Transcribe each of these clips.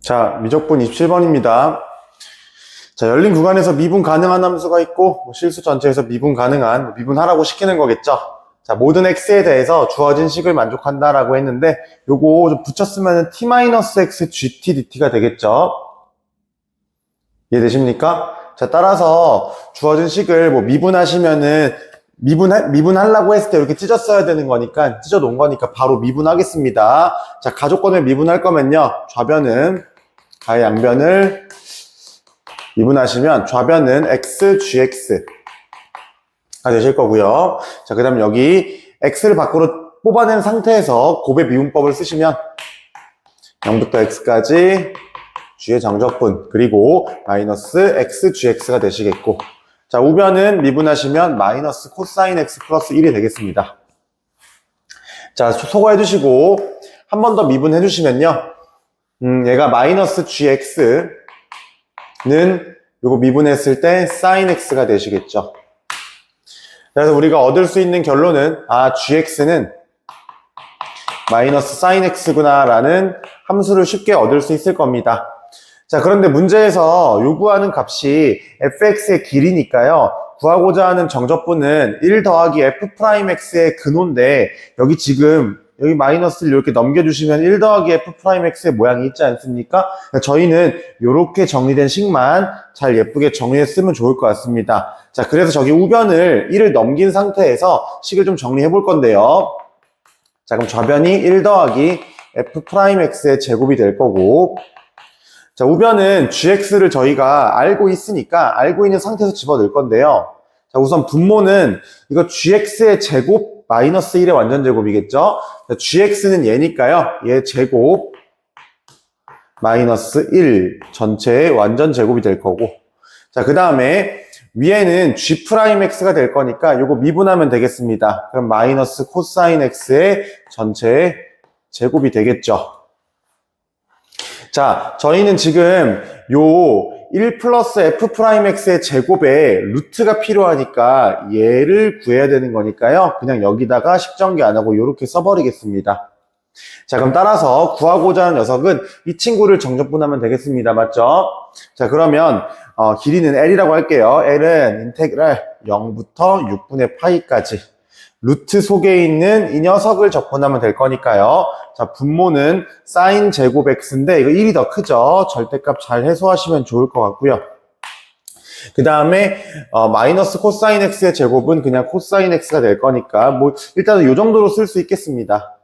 자, 미적분 27번입니다. 자, 열린 구간에서 미분 가능한 함수가 있고, 실수 전체에서 미분 가능한, 미분하라고 시키는 거겠죠. 자, 모든 x에 대해서 주어진 식을 만족한다라고 했는데, 요거 좀 붙였으면 t-x gt dt가 되겠죠. 이해되십니까? 자, 따라서 주어진 식을 미분하시면은, 미분하려고 했을 때 이렇게 찢었어야 되는 거니까, 찢어 놓은 거니까 바로 미분하겠습니다. 자, 가족권을 미분할 거면요, 좌변은, 가의 양변을 미분하시면 좌변은 x, gx가 되실 거고요. 자, 그 다음 여기 x를 밖으로 뽑아낸 상태에서 곱의 미분법을 쓰시면 0부터 x까지 g의 정적분 그리고 마이너스 x, gx가 되시겠고, 자, 우변은 미분하시면 마이너스 코사인 x 플러스 1이 되겠습니다. 자, 소거해 주시고 한 번 더 미분해 주시면요, 얘가 마이너스 gx는 요거 미분했을 때 sin x가 되시겠죠. 그래서 우리가 얻을 수 있는 결론은 gx는 마이너스 sin x구나 라는 함수를 쉽게 얻을 수 있을 겁니다. 자, 그런데 문제에서 요구하는 값이 fx의 길이니까요, 구하고자 하는 정적분은 1 더하기 f'x의 근호인데, 여기 지금 여기 마이너스를 이렇게 넘겨주시면 1 더하기 f'x의 모양이 있지 않습니까? 저희는 이렇게 정리된 식만 잘 예쁘게 정리해 쓰면 좋을 것 같습니다. 자, 그래서 저기 우변을 1을 넘긴 상태에서 식을 좀 정리해 볼 건데요. 자, 그럼 좌변이 1 더하기 f'x의 제곱이 될 거고, 자, 우변은 gx를 저희가 알고 있으니까 알고 있는 상태에서 집어넣을 건데요. 자, 우선 분모는 이거 gx의 제곱 마이너스 1의 완전 제곱이겠죠? 자, gx는 얘니까요, 얘 제곱 마이너스 1 전체의 완전 제곱이 될 거고, 자, 그 다음에 위에는 g'x가 될 거니까 요거 미분하면 되겠습니다. 그럼 마이너스 코사인 x의 전체의 제곱이 되겠죠. 자, 저희는 지금 요 1 플러스 f'x의 제곱에 루트가 필요하니까 얘를 구해야 되는 거니까요, 그냥 여기다가 식전개 안 하고 이렇게 써버리겠습니다. 자, 그럼 따라서 구하고자 하는 녀석은 이 친구를 정적분하면 되겠습니다. 맞죠? 자, 그러면 길이는 L이라고 할게요. L은 인테그랄 0부터 6분의 파이까지 루트 속에 있는 이 녀석을 적분하면 될 거니까요. 자, 분모는 sin 제곱 x인데 이거 1이 더 크죠? 절대값 잘 해소하시면 좋을 것 같고요. 그 다음에 마이너스 코사인 x의 제곱은 그냥 코사인 x가 될 거니까 일단은 이 정도로 쓸 수 있겠습니다.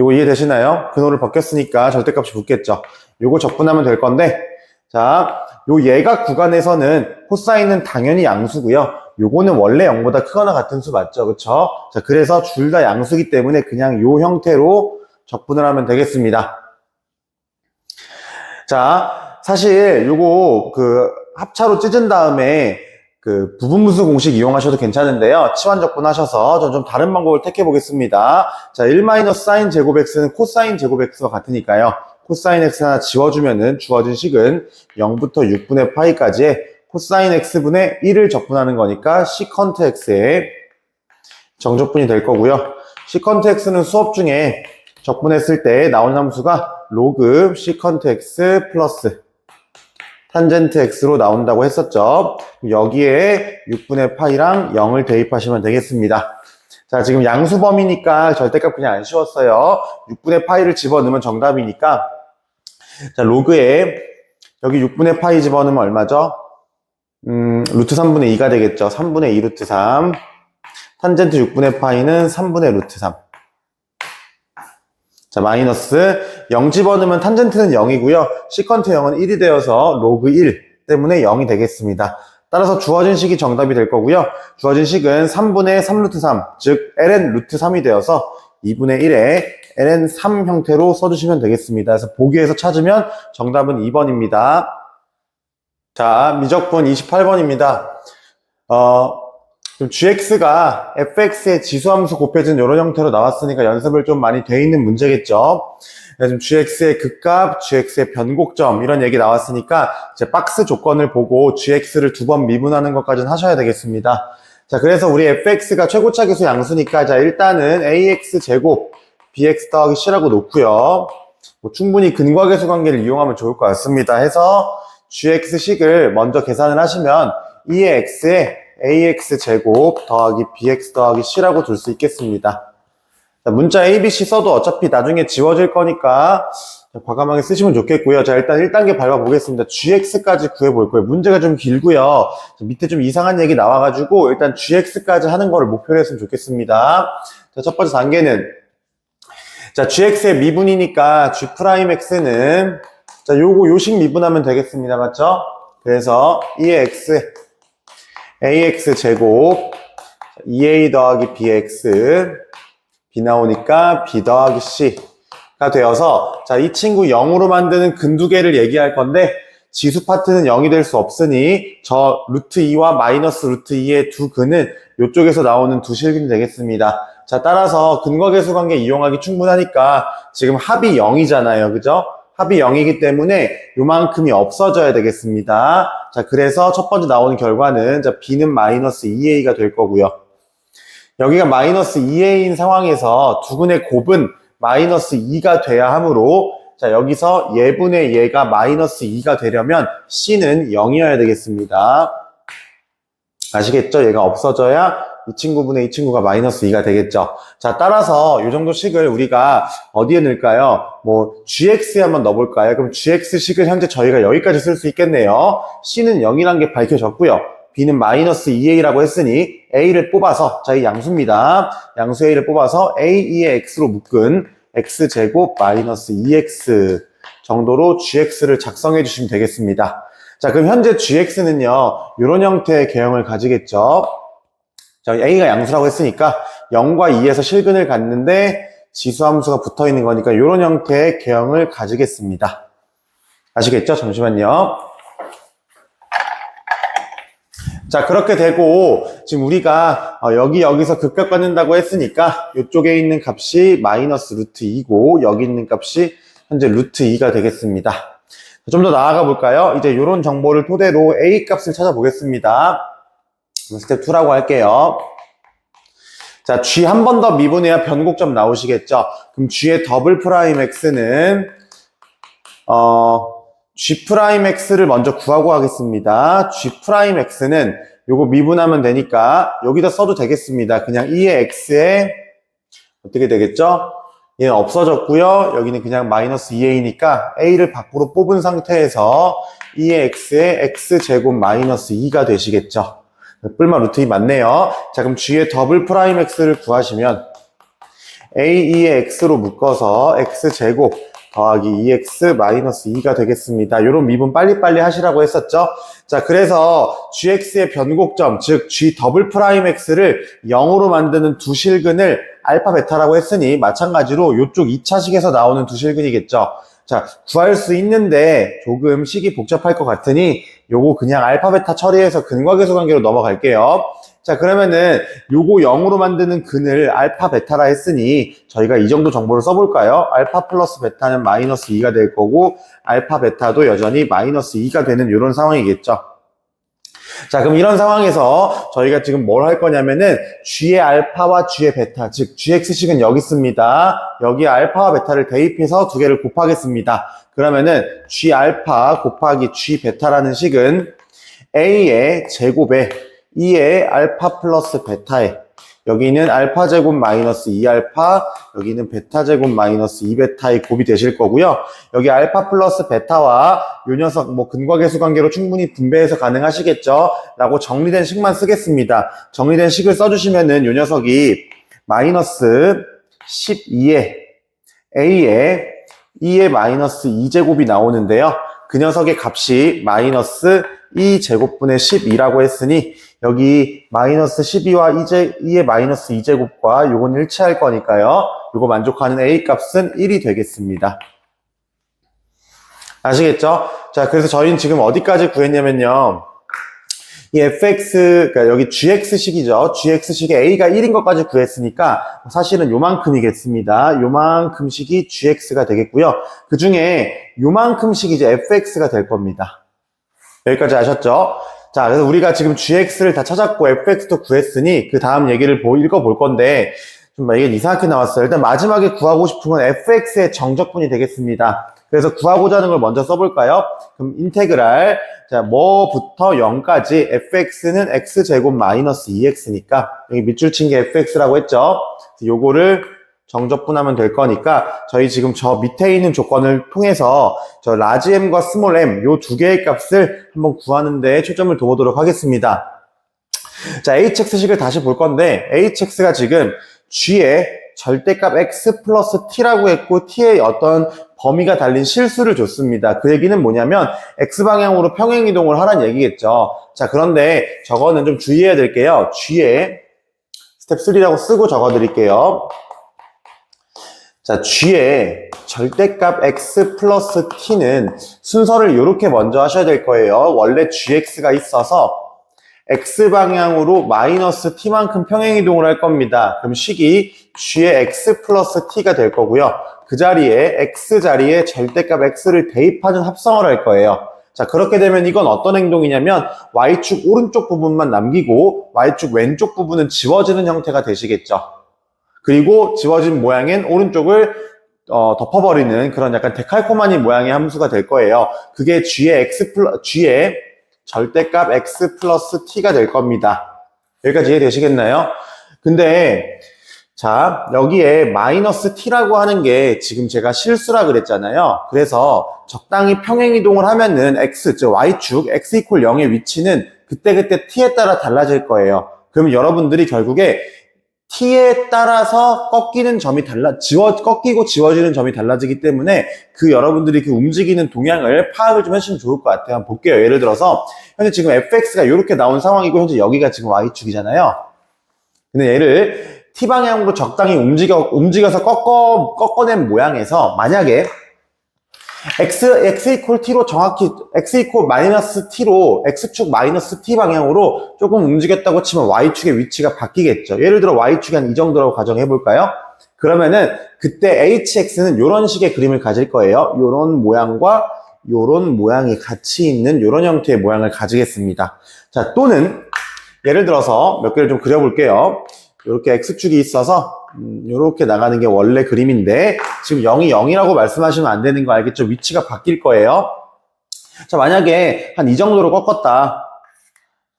요거 이해되시나요? 근호를 벗겼으니까 절대값이 붙겠죠. 요거 적분하면 될 건데, 자, 요 얘가 구간에서는 코사인은 당연히 양수고요. 요거는 원래 0보다 크거나 같은 수 맞죠? 그쵸? 자, 그래서 둘 다 양수기 때문에 그냥 요 형태로 적분을 하면 되겠습니다. 자, 사실 요거 합차로 찢은 다음에 부분분수 공식 이용하셔도 괜찮은데요, 치환 적분하셔서 전 좀 다른 방법을 택해 보겠습니다. 자, 1-sin 제곱 x는 코사인 제곱 x와 같으니까요, 코사인 x 하나 지워주면은 주어진 식은 0부터 6분의 파이까지의 코사인 x분의 1을 적분하는 거니까 시컨트 x의 정적분이 될 거고요. 시컨트 x는 수업 중에 적분했을 때 나오는 함수가 로그 시컨트 x 플러스 탄젠트 x로 나온다고 했었죠. 여기에 6분의 파이랑 0을 대입하시면 되겠습니다. 자, 지금 양수범위니까 절대값 그냥 안 씌웠어요. 6분의 파이를 집어넣으면 정답이니까, 자, 로그에 여기 6분의 파이 집어넣으면 얼마죠? 루트 3분의 2가 되겠죠. 3분의 2 루트 3. 탄젠트 6분의 파이는 3분의 루트 3. 자, 마이너스 0 집어넣으면 탄젠트는 0이고요. 시컨트 0은 1이 되어서 로그 1 때문에 0이 되겠습니다. 따라서 주어진 식이 정답이 될 거고요. 주어진 식은 3분의 3 루트 3, 즉 ln 루트 3이 되어서 2분의 1에 ln 3 형태로 써주시면 되겠습니다. 그래서 보기에서 찾으면 정답은 2번입니다. 자, 미적분 28번입니다. gx가 fx의 지수함수 곱해진 이런 형태로 나왔으니까 연습을 좀 많이 돼 있는 문제겠죠. 지금 gx의 극값, gx의 변곡점 이런 얘기 나왔으니까 이제 박스 조건을 보고 gx를 2번 미분하는 것까지는 하셔야 되겠습니다. 자, 그래서 우리 fx가 최고차 계수 양수니까, 자, 일단은 ax 제곱 bx 더하기 c라고 놓고요. 뭐 충분히 근과계수 관계를 이용하면 좋을 것 같습니다. 해서 gx식을 먼저 계산을 하시면 2의 x에 ax 제곱 더하기 bx 더하기 c라고 둘 수 있겠습니다. 자, 문자 a, b, c 써도 어차피 나중에 지워질 거니까 과감하게 쓰시면 좋겠고요. 자, 일단 1단계 밟아보겠습니다. gx까지 구해볼 거예요. 문제가 좀 길고요. 밑에 좀 이상한 얘기 나와가지고 일단 gx까지 하는 거를 목표로 했으면 좋겠습니다. 자, 첫 번째 단계는 자, gx의 미분이니까 g'x는 자, 요식 미분하면 되겠습니다. 맞죠? 그래서 2의 x ax 제곱 2a 더하기 bx b 나오니까 b 더하기 c가 되어서 자, 이 친구 0으로 만드는 근 두 개를 얘기할 건데 지수 파트는 0이 될 수 없으니 저 루트 2와 마이너스 루트 2의 두 근은 이쪽에서 나오는 두 실근이 되겠습니다. 자, 따라서 근과계수 관계 이용하기 충분하니까 지금 합이 0이잖아요. 그죠? 합이 0이기 때문에 요만큼이 없어져야 되겠습니다. 자, 그래서 첫 번째 나오는 결과는 자, b는 마이너스 2a가 될 거고요. 여기가 마이너스 2a인 상황에서 두 근의 곱은 마이너스 2가 돼야 하므로 자, 여기서 얘분의 얘가 마이너스 2가 되려면 c는 0이어야 되겠습니다. 아시겠죠? 얘가 없어져야 이 친구분의 이 친구가 마이너스 2가 되겠죠. 자, 따라서 이 정도 식을 우리가 어디에 넣을까요? 뭐 gx에 한번 넣어볼까요? 그럼 gx식을 현재 저희가 여기까지 쓸 수 있겠네요. c는 0이란 게 밝혀졌고요. b는 마이너스 2a라고 했으니 a를 뽑아서 자, 이 양수입니다. 양수 a를 뽑아서 a2의 x로 묶은 x제곱 마이너스 2x 정도로 gx를 작성해 주시면 되겠습니다. 자, 그럼 현재 gx는요, 이런 형태의 개형을 가지겠죠. 자, a가 양수라고 했으니까 0과 2에서 실근을 갖는데 지수함수가 붙어 있는 거니까 이런 형태의 개형을 가지겠습니다. 아시겠죠? 잠시만요. 자, 그렇게 되고 지금 우리가 여기서 극값 갖는다고 했으니까 이쪽에 있는 값이 마이너스 루트 2고 여기 있는 값이 현재 루트 2가 되겠습니다. 좀 더 나아가 볼까요? 이제 이런 정보를 토대로 a 값을 찾아보겠습니다. 스텝 2라고 할게요. 자, g 한 번 더 미분해야 변곡점 나오시겠죠? 그럼 g의 더블 프라임 x는 g 프라임 x를 먼저 구하고 하겠습니다. g 프라임 x는 요거 미분하면 되니까 여기다 써도 되겠습니다. 그냥 2의 x에 어떻게 되겠죠? 얘는 없어졌고요. 여기는 그냥 마이너스 2a니까 a를 밖으로 뽑은 상태에서 2의 x에 x제곱 마이너스 2가 되시겠죠. 뿔마 루트 2 맞네요. 자, 그럼 g의 더블 프라임 x를 구하시면 a2의 x로 묶어서 x제곱 더하기 2x 마이너스 2가 되겠습니다. 요런 미분 빨리빨리 하시라고 했었죠. 자, 그래서 gx의 변곡점, 즉 g 더블 프라임 x를 0으로 만드는 두 실근을 알파 베타라고 했으니 마찬가지로 요쪽 2차식에서 나오는 두 실근이겠죠. 자, 구할 수 있는데 조금 식이 복잡할 것 같으니 요거 그냥 알파 베타 처리해서 근과계수 관계로 넘어갈게요. 자, 그러면은 요거 0으로 만드는 근을 알파 베타라 했으니 저희가 이 정도 정보를 써볼까요? 알파 플러스 베타는 마이너스 2가 될 거고 알파 베타도 여전히 마이너스 2가 되는 이런 상황이겠죠. 자, 그럼 이런 상황에서 저희가 지금 뭘 할 거냐면은 g의 알파와 g의 베타, 즉 gx식은 여기 있습니다. 여기에 알파와 베타를 대입해서 두 개를 곱하겠습니다. 그러면은 g 알파 곱하기 g 베타라는 식은 a의 제곱에 2의 알파 플러스 베타에 여기는 알파 제곱 마이너스 2알파, 여기는 베타 제곱 마이너스 2베타의 곱이 되실 거고요. 여기 알파 플러스 베타와 요 녀석 뭐 근과계수 관계로 충분히 분배해서 가능하시겠죠? 라고 정리된 식만 쓰겠습니다. 정리된 식을 써주시면은 요 녀석이 마이너스 12에 a에 2의 마이너스 2제곱이 나오는데요. 그 녀석의 값이 마이너스 2제곱분의 12라고 했으니 여기 마이너스 12와 2의 마이너스 2제곱과 요건 일치할 거니까요. 요거 만족하는 A 값은 1이 되겠습니다. 아시겠죠? 자, 그래서 저희는 지금 어디까지 구했냐면요. 이 fx, 그러니까 여기 gx식이죠. gx식의 a가 1인 것까지 구했으니까 사실은 요만큼이겠습니다. 요만큼식이 gx가 되겠고요. 그 중에 요만큼식이 이제 fx가 될 겁니다. 여기까지 아셨죠? 자, 그래서 우리가 지금 gx를 다 찾았고 fx도 구했으니 그 다음 얘기를 읽어볼 건데 좀 이게 이상하게 나왔어요. 일단 마지막에 구하고 싶은 건 fx의 정적분이 되겠습니다. 그래서 구하고자 하는 걸 먼저 써볼까요? 그럼 인테그랄, 자, 뭐부터 0까지 fx는 x제곱 마이너스 2x니까 여기 밑줄 친 게 fx라고 했죠. 요거를 정적분하면 될 거니까 저희 지금 저 밑에 있는 조건을 통해서 저 라지 m과 스몰 m 요 두 개의 값을 한번 구하는 데 초점을 둬보도록 하겠습니다. 자, hx식을 다시 볼 건데 hx가 지금 g의 절대값 x 플러스 t라고 했고 t의 어떤 범위가 달린 실수를 줬습니다. 그 얘기는 뭐냐면 x방향으로 평행이동을 하라는 얘기겠죠. 자, 그런데 저거는 좀 주의해야 될게요. g의 스텝 3라고 쓰고 적어 드릴게요. 자, g의 절대값 x 플러스 t는 순서를 이렇게 먼저 하셔야 될 거예요. 원래 gx가 있어서 x방향으로 마이너스 t만큼 평행이동을 할 겁니다. 그럼 식이 g의 x 플러스 t가 될 거고요. 그 자리에 x 자리에 절대값 x를 대입하는 합성을 할 거예요. 자, 그렇게 되면 이건 어떤 행동이냐면 y축 오른쪽 부분만 남기고 y축 왼쪽 부분은 지워지는 형태가 되시겠죠. 그리고 지워진 모양엔 오른쪽을 덮어버리는 그런 약간 데칼코마니 모양의 함수가 될 거예요. 그게 g의 절대값 x 플러스 t가 될 겁니다. 여기까지 이해되시겠나요? 근데 자, 여기에 마이너스 t라고 하는 게 지금 제가 실수라 그랬잖아요. 그래서 적당히 평행이동을 하면은 x, 즉 y축 x 이퀄 0의 위치는 그때그때 t에 따라 달라질 거예요. 그러면 여러분들이 결국에 t에 따라서 꺾이는 점이 꺾이고 지워지는 점이 달라지기 때문에 그 여러분들이 그 움직이는 동향을 파악을 좀 해주시면 좋을 것 같아요. 한번 볼게요. 예를 들어서 현재 지금 fx가 이렇게 나온 상황이고 현재 여기가 지금 y축이잖아요. 근데 얘를 t방향으로 적당히 움직여서 꺾어낸 모양에서 만약에 x 이퀄 t로 정확히 x 이퀄 마이너스 t로 x축 마이너스 t 방향으로 조금 움직였다고 치면 y축의 위치가 바뀌겠죠. 예를 들어 y축이 한 이 정도라고 가정해 볼까요? 그러면은 그때 hx는 이런 식의 그림을 가질 거예요. 이런 모양과 이런 모양이 같이 있는 이런 형태의 모양을 가지겠습니다. 자, 또는 예를 들어서 몇 개를 좀 그려볼게요. 이렇게 x축이 있어서 이렇게 나가는 게 원래 그림인데 지금 0이 0이라고 말씀하시면 안 되는 거 알겠죠? 위치가 바뀔 거예요. 자, 만약에 한 이 정도로 꺾었다.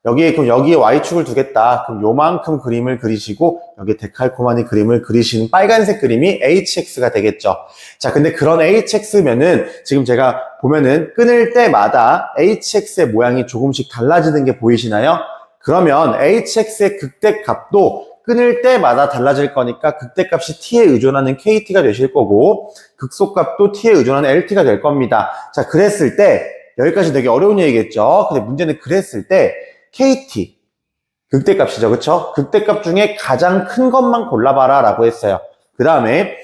그럼 여기에 y축을 두겠다. 그럼 요만큼 그림을 그리시고 여기에 데칼코마니 그림을 그리시는 빨간색 그림이 hx가 되겠죠. 자, 근데 그런 hx면은 지금 제가 보면은 끊을 때마다 hx의 모양이 조금씩 달라지는 게 보이시나요? 그러면 hx의 극대값도 끊을 때마다 달라질 거니까 극대값이 t에 의존하는 kt가 되실 거고 극소값도 t에 의존하는 lt가 될 겁니다. 자, 그랬을 때 여기까지 되게 어려운 얘기겠죠. 근데 문제는 그랬을 때 kt 극대값이죠. 그쵸? 극대값 중에 가장 큰 것만 골라봐라 라고 했어요. 그 다음에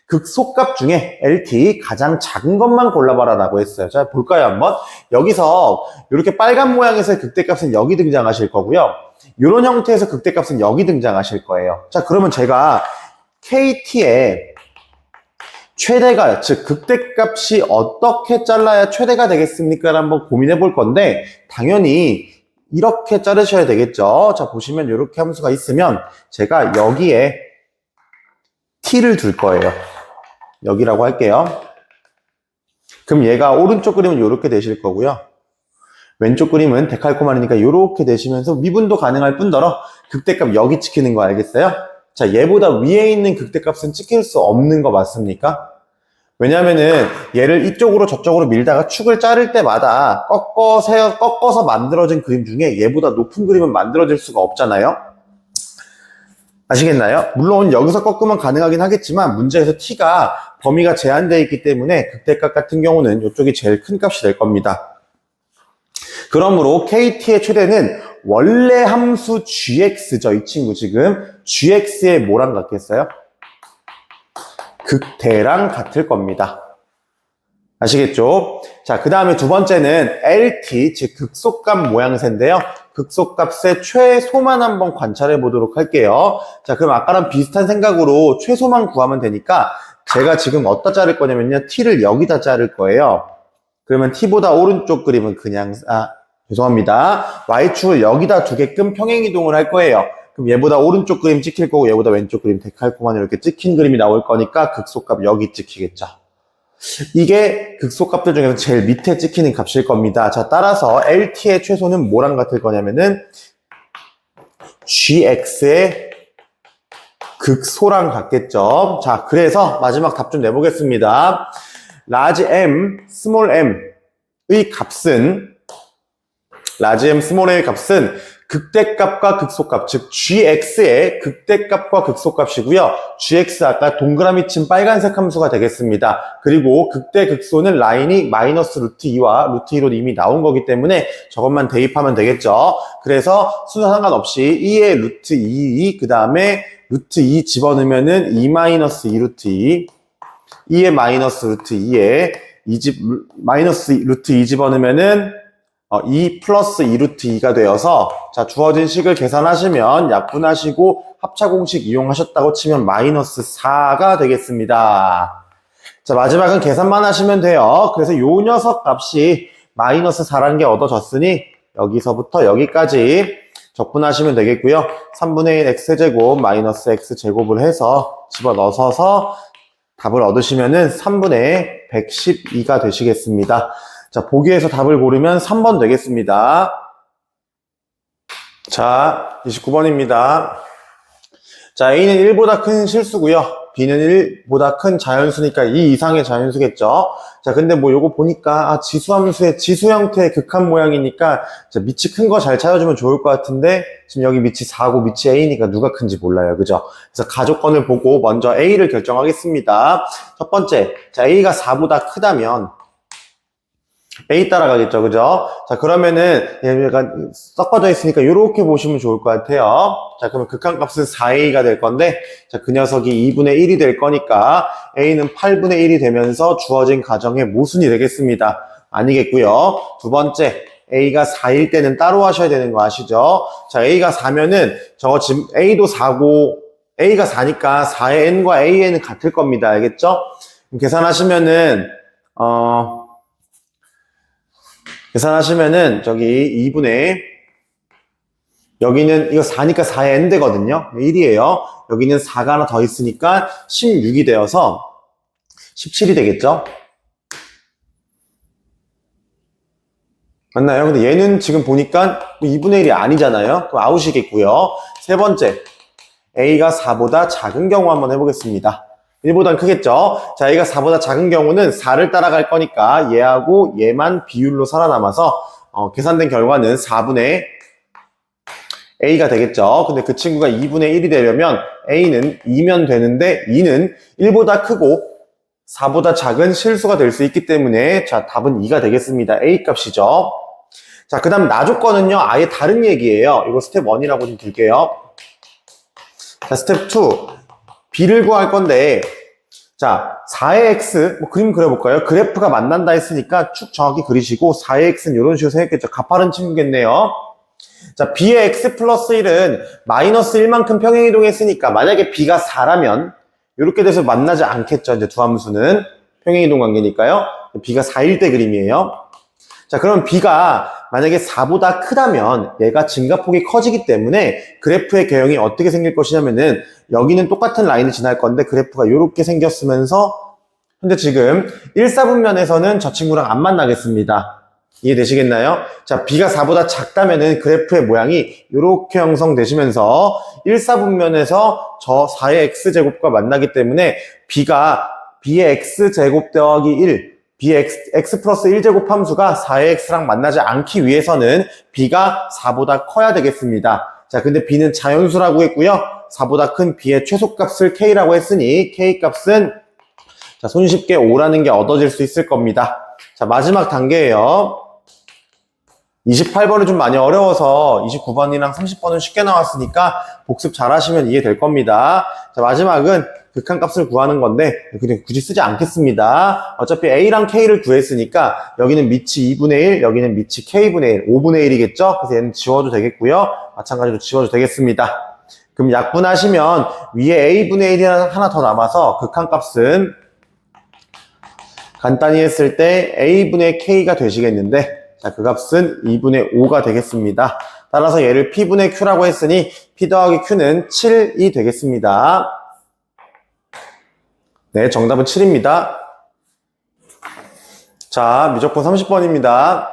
극소값 중에 LT 가장 작은 것만 골라봐라 라고 했어요. 자, 볼까요 한번? 여기서 이렇게 빨간 모양에서의 극대값은 여기 등장하실 거고요. 이런 형태에서 극대값은 여기 등장하실 거예요. 자, 그러면 제가 KT의 최대가, 즉 극대값이 어떻게 잘라야 최대가 되겠습니까? 한번 고민해 볼 건데 당연히 이렇게 자르셔야 되겠죠. 자, 보시면 이렇게 함수가 있으면 제가 여기에 t를 둘 거예요. 여기라고 할게요. 그럼 얘가 오른쪽 그림은 이렇게 되실 거고요. 왼쪽 그림은 데칼코마니니까 이렇게 되시면서 미분도 가능할 뿐더러 극대값 여기 찍히는 거 알겠어요? 자, 얘보다 위에 있는 극대값은 찍힐 수 없는 거 맞습니까? 왜냐면은 얘를 이쪽으로 저쪽으로 밀다가 축을 자를 때마다 꺾어서 만들어진 그림 중에 얘보다 높은 그림은 만들어질 수가 없잖아요? 아시겠나요? 물론 여기서 꺾으면 가능하긴 하겠지만 문제에서 t가 범위가 제한되어 있기 때문에 극대값 같은 경우는 이쪽이 제일 큰 값이 될 겁니다. 그러므로 kt의 최대는 원래 함수 gx죠. 이 친구 지금 gx의 뭐랑 같겠어요? 극대랑 같을 겁니다. 아시겠죠? 자, 그 다음에 두 번째는 LT, 즉 극소값 모양새인데요. 극소값의 최소만 한번 관찰해 보도록 할게요. 자, 그럼 아까랑 비슷한 생각으로 최소만 구하면 되니까 제가 지금 어디다 자를 거냐면요. t를 여기다 자를 거예요. 그러면 t보다 오른쪽 그림은 그냥, 죄송합니다. y축을 여기다 두게끔 평행이동을 할 거예요. 그럼 얘보다 오른쪽 그림 찍힐 거고 얘보다 왼쪽 그림 데칼코마니 이렇게 찍힌 그림이 나올 거니까 극소값 여기 찍히겠죠. 이게 극소값들 중에서 제일 밑에 찍히는 값일 겁니다. 자, 따라서 LT의 최소는 뭐랑 같을 거냐면은 GX의 극소랑 같겠죠. 자, 그래서 마지막 답 좀 내보겠습니다. large m, small m의 값은 large m, small m의 값은 극대값과 극소값, 즉 gx의 극대값과 극소값이고요. gx 아까 동그라미 친 빨간색 함수가 되겠습니다. 그리고 극대 극소는 라인이 마이너스 루트 2와 루트 2로 이미 나온 거기 때문에 저것만 대입하면 되겠죠. 그래서 순서 상관없이 2의 루트 2, 그 다음에 루트 2 집어넣으면은 2 마이너스 2 루트 2, 2의 마이너스 루트 2에 마이너스 루트 2 집어넣으면은 2 플러스 2 루트 2가 되어서 자 주어진 식을 계산하시면 약분하시고 합차공식 이용하셨다고 치면 마이너스 4가 되겠습니다. 자 마지막은 계산만 하시면 돼요. 그래서 요 녀석 값이 마이너스 4라는 게 얻어졌으니 여기서부터 여기까지 적분하시면 되겠고요. 3분의 1 x제곱 마이너스 x제곱을 해서 집어넣어서 답을 얻으시면은 3분의 112가 되시겠습니다. 자, 보기에서 답을 고르면 3번 되겠습니다. 자, 29번입니다. 자, A는 1보다 큰 실수고요. B는 1보다 큰 자연수니까 2 이상의 자연수겠죠. 자, 근데 뭐 요거 보니까 지수함수의 지수 형태의 극한 모양이니까 자, 밑이 큰 거 잘 찾아주면 좋을 것 같은데 지금 여기 밑이 4고 밑이 A니까 누가 큰지 몰라요. 그죠? 그래서 가족권을 보고 먼저 A를 결정하겠습니다. 첫 번째, 자, A가 4보다 크다면 A 따라가겠죠, 그죠? 자, 그러면은, 얘가 섞어져 있으니까 이렇게 보시면 좋을 것 같아요. 자, 그러면 극한값은 4A가 될 건데, 자, 그 녀석이 2분의 1이 될 거니까, A는 8분의 1이 되면서 주어진 가정의 모순이 되겠습니다. 아니겠고요. 두 번째, A가 4일 때는 따로 하셔야 되는 거 아시죠? 자, A가 4면은, 저거 지금 A도 4고, A가 4니까 4의 N과 AN은 같을 겁니다. 알겠죠? 그럼 계산하시면은 저기 2분의 여기는 이거 4니까 4의 n 되거든요. 1이에요. 여기는 4가 하나 더 있으니까 16이 되어서 17이 되겠죠. 맞나요? 근데 얘는 지금 보니까 2분의 1이 아니잖아요. 그럼 아웃이겠고요. 세 번째, A가 4보다 작은 경우 한번 해보겠습니다. 1보단 크겠죠? 자, A가 4보다 작은 경우는 4를 따라갈 거니까 얘하고 얘만 비율로 살아남아서 계산된 결과는 4분의 A가 되겠죠? 근데 그 친구가 2분의 1이 되려면 A는 2면 되는데 2는 1보다 크고 4보다 작은 실수가 될 수 있기 때문에 자, 답은 2가 되겠습니다. A 값이죠. 자, 그 다음 나조건은요 아예 다른 얘기예요. 이거 스텝 1이라고 좀 둘게요. 자, 스텝 2 B를 구할 건데 자 4의 X 뭐 그림 그려볼까요? 그래프가 만난다 했으니까 축 정확히 그리시고 4의 X는 이런 식으로 생겼겠죠. 가파른 친구겠네요. 자 B의 X 플러스 1은 마이너스 1만큼 평행이동했으니까 만약에 B가 4라면 이렇게 돼서 만나지 않겠죠. 이제 두 함수는 평행이동 관계니까요. B가 4일 때 그림이에요. 자 그럼 B가 만약에 4보다 크다면 얘가 증가폭이 커지기 때문에 그래프의 개형이 어떻게 생길 것이냐면은 여기는 똑같은 라인을 지날 건데 그래프가 이렇게 생겼으면서 현재 지금 1사분면에서는 저 친구랑 안 만나겠습니다. 이해되시겠나요? 자, B가 4보다 작다면은 그래프의 모양이 이렇게 형성되시면서 1사분면에서 저 4의 X제곱과 만나기 때문에 B의 X제곱 더하기 1 B의 X 플러스 1제곱 함수가 4의 X랑 만나지 않기 위해서는 B가 4보다 커야 되겠습니다. 자, 근데 B는 자연수라고 했고요. 4보다 큰 B의 최소값을 K라고 했으니 K 값은 자, 손쉽게 5라는 게 얻어질 수 있을 겁니다. 자, 마지막 단계예요. 28번은 좀 많이 어려워서 29번이랑 30번은 쉽게 나왔으니까 복습 잘 하시면 이해될 겁니다. 자, 마지막은 극한값을 구하는 건데 그냥 굳이 쓰지 않겠습니다. 어차피 A랑 K를 구했으니까 여기는 밑이 2분의 1, 여기는 밑이 K분의 1, 5분의 1이겠죠? 그래서 얘는 지워도 되겠고요. 마찬가지로 지워도 되겠습니다. 그럼 약분하시면 위에 A분의 1이 하나 더 남아서 극한값은 간단히 했을 때 A분의 K가 되시겠는데 자, 그 값은 2분의 5가 되겠습니다. 따라서 얘를 P분의 Q라고 했으니 P 더하기 Q는 7이 되겠습니다. 네, 정답은 7입니다. 자, 미적분 30번입니다.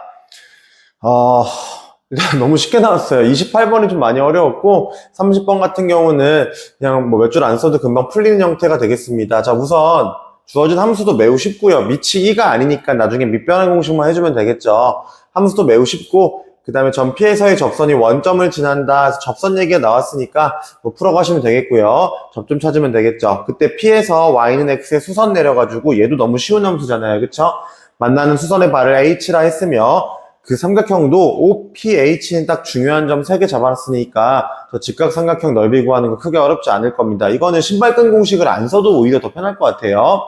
너무 쉽게 나왔어요. 28번이 좀 많이 어려웠고 30번 같은 경우는 그냥 뭐 몇 줄 안 써도 금방 풀리는 형태가 되겠습니다. 자, 우선 주어진 함수도 매우 쉽고요. 밑이 2가 아니니까 나중에 밑변환 공식만 해주면 되겠죠. 함수도 매우 쉽고 그 다음에 점 P에서의 접선이 원점을 지난다. 접선 얘기가 나왔으니까 뭐 풀어가시면 되겠고요. 접점 찾으면 되겠죠. 그때 P에서 Y는 X에 수선 내려가지고 얘도 너무 쉬운 함수잖아요. 그쵸? 만나는 수선의 발을 H라 했으며 그 삼각형도 OPH는 딱 중요한 점 3개 잡아놨으니까 저 직각삼각형 넓이 구하는 거 크게 어렵지 않을 겁니다. 이거는 신발끈 공식을 안 써도 오히려 더 편할 것 같아요.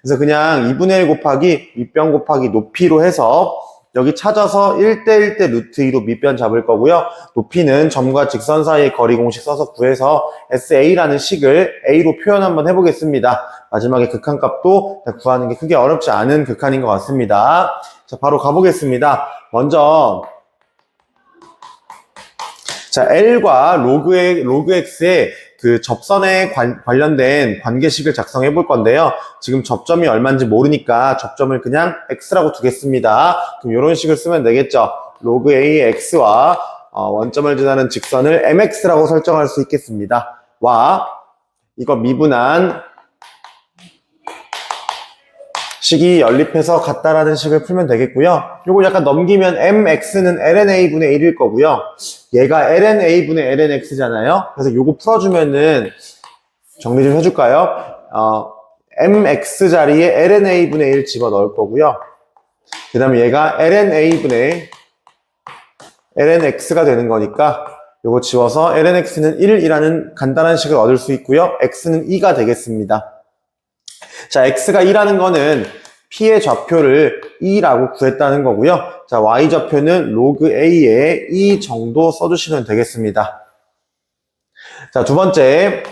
그래서 그냥 2분의 1 곱하기 밑변 곱하기 높이로 해서 여기 찾아서 1대1대 루트 2로 밑변 잡을 거고요. 높이는 점과 직선 사이의 거리 공식 써서 구해서 SA라는 식을 A로 표현 한번 해보겠습니다. 마지막에 극한값도 구하는 게 크게 어렵지 않은 극한인 것 같습니다. 자, 바로 가보겠습니다. 먼저 자, L과 로그 X의 그 접선에 관련된 관계식을 작성해 볼 건데요. 지금 접점이 얼마인지 모르니까 접점을 그냥 X라고 두겠습니다. 그럼 이런 식을 쓰면 되겠죠. 로그 A의 X와 원점을 지나는 직선을 MX라고 설정할 수 있겠습니다. 와, 이거 미분한 식이 연립해서 같다라는 식을 풀면 되겠고요. 요거 약간 넘기면 MX는 LNA분의 1일 거고요. 얘가 LNA분의 LNX잖아요. 그래서 요거 풀어주면은 정리 좀 해줄까요? MX 자리에 LNA분의 1 집어넣을 거고요. 그 다음에 얘가 LNA분의 LNX가 되는 거니까 요거 지워서 LNX는 1이라는 간단한 식을 얻을 수 있고요. X는 2가 되겠습니다. 자, X가 2라는 거는 P의 좌표를 2라고 구했다는 거고요. 자, Y 좌표는 로그 A에 2 정도 써주시면 되겠습니다. 자, 두 번째.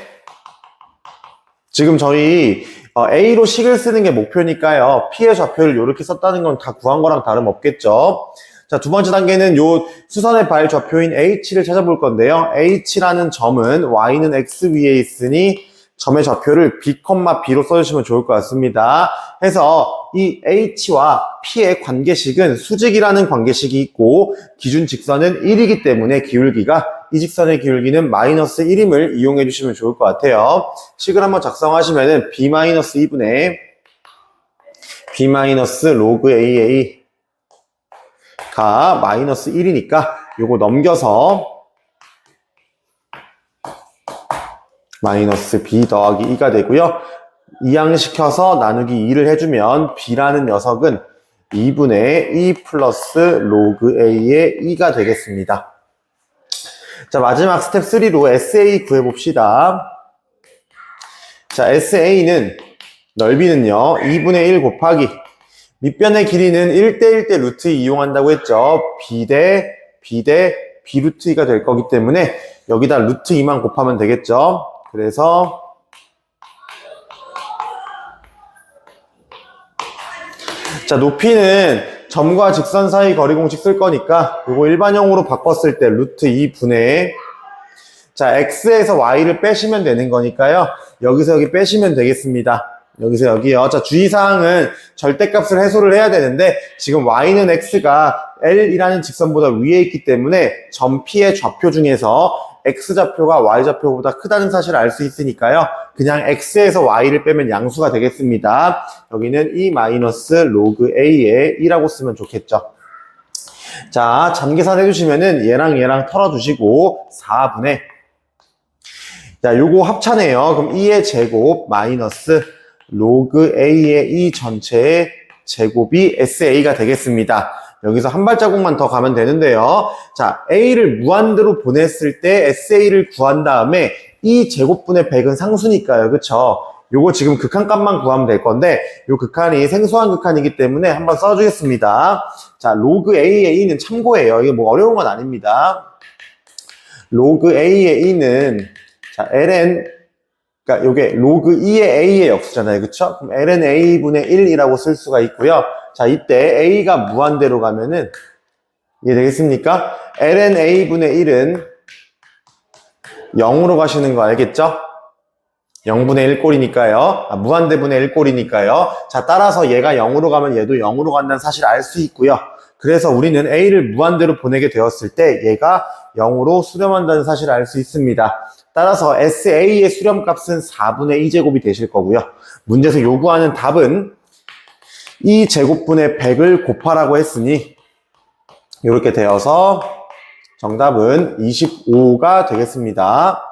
지금 저희 A로 식을 쓰는 게 목표니까요. P의 좌표를 이렇게 썼다는 건 다 구한 거랑 다름없겠죠. 자, 두 번째 단계는 요 수선의 발 좌표인 H를 찾아볼 건데요. H라는 점은 Y는 X 위에 있으니 점의 좌표를 B, B로 써주시면 좋을 것 같습니다. 해서 이 H와 P의 관계식은 수직이라는 관계식이 있고 기준 직선은 1이기 때문에 기울기가 이 직선의 기울기는 마이너스 1임을 이용해 주시면 좋을 것 같아요. 식을 한번 작성하시면은 B-2분의 B- 로그 AA 가 마이너스 1이니까 요거 넘겨서 마이너스 B 더하기 2가 되고요. 이항시켜서 나누기 2를 해주면 B라는 녀석은 2분의 2 플러스 로그 A의 2가 되겠습니다. 자, 마지막 스텝 3로 SA 구해봅시다. 자, SA는 넓이는요, 2분의 1 곱하기 밑변의 길이는 1대1대 루트 2 이용한다고 했죠. B 대 B 루트 2가 될 거기 때문에 여기다 루트 2만 곱하면 되겠죠. 그래서 자, 높이는 점과 직선 사이 거리 공식 쓸 거니까 이거 일반형으로 바꿨을 때 루트 2분의 자, X에서 Y를 빼시면 되는 거니까요. 여기서 여기 빼시면 되겠습니다. 여기서 여기요. 자, 주의사항은 절대값을 해소를 해야 되는데 지금 Y는 X가 L이라는 직선보다 위에 있기 때문에 점 P의 좌표 중에서 X좌표가 Y좌표보다 크다는 사실을 알 수 있으니까요. 그냥 X에서 Y를 빼면 양수가 되겠습니다. 여기는 2 마이너스 로그 A에 2라고 쓰면 좋겠죠. 자, 잠계산 해주시면은 얘랑 털어주시고 4분의 자, 요거 합차네요. 그럼 2의 제곱 마이너스 로그 A의 2 전체의 제곱이 SA가 되겠습니다. 여기서 한 발자국만 더 가면 되는데요. 자, A를 무한대로 보냈을 때 SA를 구한 다음에 이 제곱분의 100은 상수니까요. 그쵸? 요거 지금 극한값만 구하면 될 건데 요 극한이 생소한 극한이기 때문에 한번 써주겠습니다. 자, 로그 A의 2는 참고예요. 이게 뭐 어려운 건 아닙니다. 로그 A의 2는 자, ln 그러니까 요게 로그 2의 A의 역수잖아요. 그쵸? 그럼 ln A분의 1이라고 쓸 수가 있고요. 자, 이때 A가 무한대로 가면은 이해되겠습니까? ln a분의 1은 0으로 가시는 거 알겠죠? 0분의 1꼴이니까요. 무한대분의 1꼴이니까요. 자, 따라서 얘가 0으로 가면 얘도 0으로 간다는 사실을 알 수 있고요. 그래서 우리는 a를 무한대로 보내게 되었을 때 얘가 0으로 수렴한다는 사실을 알 수 있습니다. 따라서 SA의 수렴값은 4분의 2제곱이 되실 거고요. 문제에서 요구하는 답은 2제곱분의 100을 곱하라고 했으니 이렇게 되어서 정답은 25가 되겠습니다.